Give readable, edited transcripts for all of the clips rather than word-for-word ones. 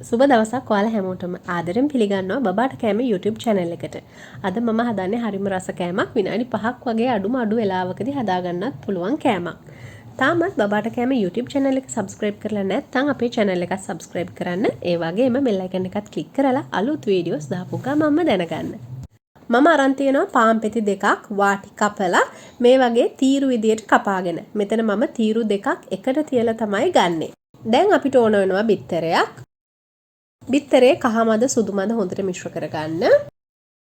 සුබ දවසක් ඔයාලා හැමෝටම ආදරෙන් පිළිගන්නවා බබාට කෑම YouTube channel එකට. අද මම හදන්නේ හරිම රස කෑමක්. විනාඩි 5ක් වගේ අඩු වෙලාවකදී හදාගන්නත් පුළුවන් කෑමක්. තාමත් බබාට කෑම YouTube channel එක subscribe කරලා නැත්නම් අපේ channel එක subscribe කරන්න. ඒ වගේම bell icon එකත් click කරලා අලුත් videos දාපු ගමන්ම දැනගන්න. මම අරන් තියෙනවා පාන් පෙති දෙකක් වාටි කපලා මේ වගේ තීරු විදියට කපාගෙන. මෙතන මම තීරු දෙකක් එකට තියලා තමයි ගන්නෙ. දැන් අපිට ඕන වෙනවා බිත්තරයක්. බිත්තරේ කහ මද සුදු මද හොඳට මිශ්‍ර කරගන්න.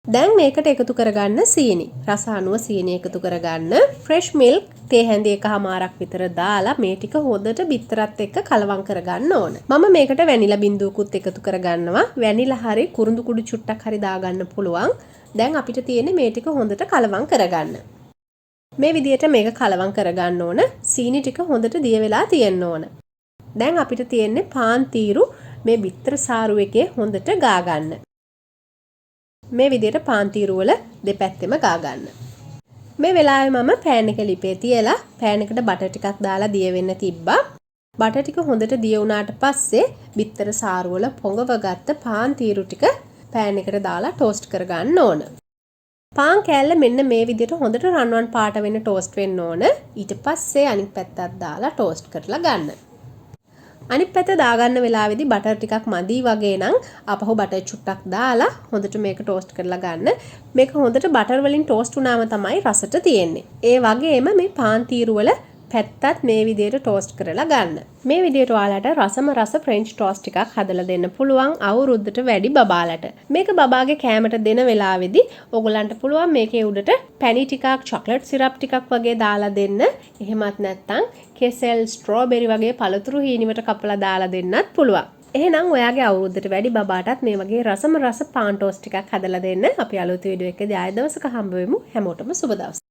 දැන් මේකට එකතු කරගන්න සීනි. රස අනුව සීනි එකතු කරගන්න. fresh milk තේ හැඳි එකමාරක් විතර දාලා මේ ටික හොඳට බිත්තරත් එක්ක කලවම් කරගන්න ඕන. මම මේකට වැනිලා බින්දුවකුත් එකතු කරගන්නවා. වැනිලා හරි කුරුඳු කුඩු චුට්ටක් හරි දාගන්න පුළුවන්. දැන් අපිට තියෙන්නේ මේ ටික හොඳට කලවම් කරගන්න. මේ විදිහට මේක කලවම් කරගන්න ඕන. සීනි ටික හොඳට දිය වෙලා තියෙන්න ඕන. දැන් අපිට තියෙන්නේ පාන් තීරු මේ බිත්තර සාරු එකේ හොඳට ගා ගන්න. මේ විදිහට පාන් තීරු වල දෙපැත්තෙම ගා ගන්න. මේ වෙලාවේ මම පෑන් එක ලිපේ තියලා පෑන් එකට බටර් ටිකක් දාලා දිය වෙන්න තිබ්බා. බටර් ටික හොඳට දිය වුණාට පස්සේ බිත්තර සාරු වල පොඟවගත්ත පාන් තීරු ටික පෑන් එකට දාලා ටෝස්ට් කරගන්න ඕන. පාන් කෑල්ල මෙන්න මේ විදිහට හොඳට රන්වන් පාට වෙන්න ටෝස්ට් වෙන්න ඕන. ඊට පස්සේ අනිත් පැත්තත් දාලා ටෝස්ට් කරලා ගන්න. අනිත් පැත්ත දාගන්න වෙලාවේදී බටර් ටිකක් මදි වගේ නම් අපහු බටර් චුට්ටක් දාලා හොඳට මේක ටෝස්ට් කරලා ගන්න. මේක හොඳට බටර් වලින් ටෝස්ට් වුණාම තමයි රසට තියෙන්නේ. ඒ වගේම මේ පාන් තීරු වල පැත්තත් මේ විදිහට ටෝස්ට් කරලා ගන්න. මේ විදිහට ඔයාලට රසම රස ෆ්‍රෙන්ච් ටෝස්ට් ටිකක් හදලා දෙන්න පුළුවන් අවුරුද්දට වැඩි බබාලට. මේක බබාගේ කෑමට දෙන වෙලාවේදී ඔයගලන්ට පුළුවන් මේකේ උඩට පැණි ටිකක් චොක්ලට් සිරප් ටිකක් වගේ දාලා දෙන්න. එහෙමත් නැත්නම් කෙසෙල් ස්ට්‍රෝබෙරි වගේ පළතුරු හීනිවට කපලා දාලා දෙන්නත් පුළුවන්. එහෙනම් ඔයාගේ අවුරුද්දට වැඩි බබාටත් මේ වගේ රසම රස පාන් ටෝස්ට් ටිකක් හදලා දෙන්න. අපි අලුත් වීඩියෝ එකකදී ආයෙ දවසක හම්බ වෙමු. හැමෝටම සුබ දවසක්.